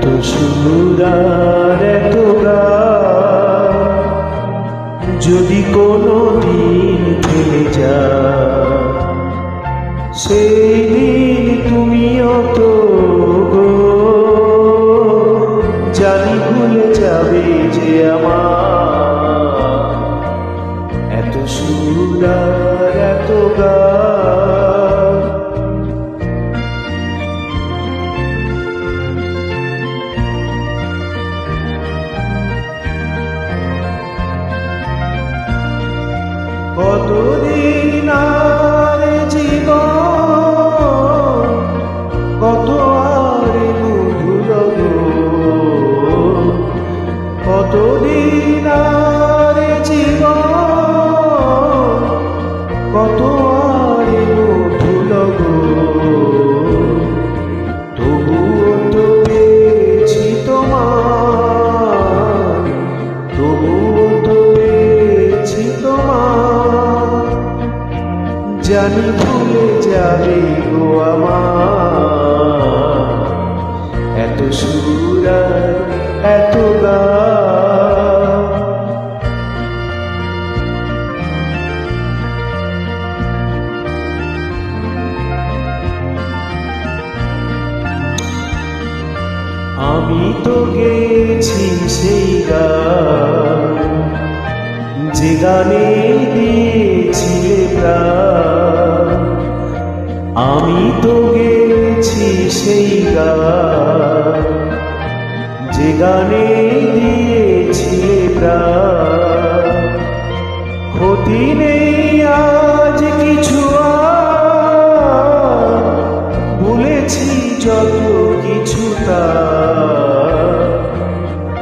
এত সুর আর এত গান যদি কোনো দিন থেমে যায়, সেই দিন তুমিও তো গো জানি ভুলে যাবে যে আমার এত সুর আর এত গান। কতদিন আর জীবন, কত আর মধুর গো, কতদিন আর জীবন, কত আর মধুর গো, তবুও তো পেয়েছি তোমার, তবুও তো পেয়েছি তোমার, জানি ভুলে যাবে গো আমার এত সুর আর এত গান। আমি তো গেছি সেই গান যে গানে দিয়েছিলে প্রাণ, আমি তো গেছি সেই গান যে গানে দিয়েছিলে প্রাণ। ক্ষতি নেই আজ কিছু আর, ভুলেছি যত কিছু তার,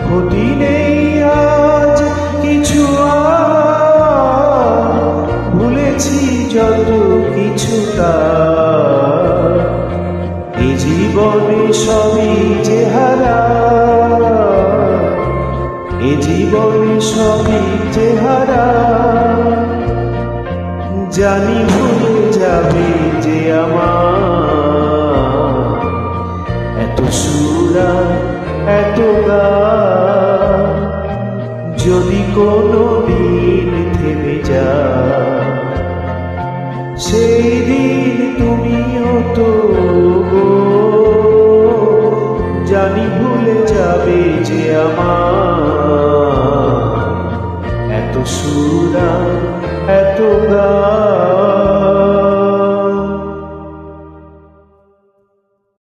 ক্ষতি নেই আজ কিছু আর, ভুলেছি যত কিছু তার। এ জীবনে সবই যে হারা, এ জীবনে সবই যে হারা, জানি ভুলে যাবে যে আমার এত সুর আর এত গান যদি কোনো দিন থেমে যায়, সেই দিন তুমিও তো গো জানি ভুলে যাবে যে আমার এত সুর আর এত গান।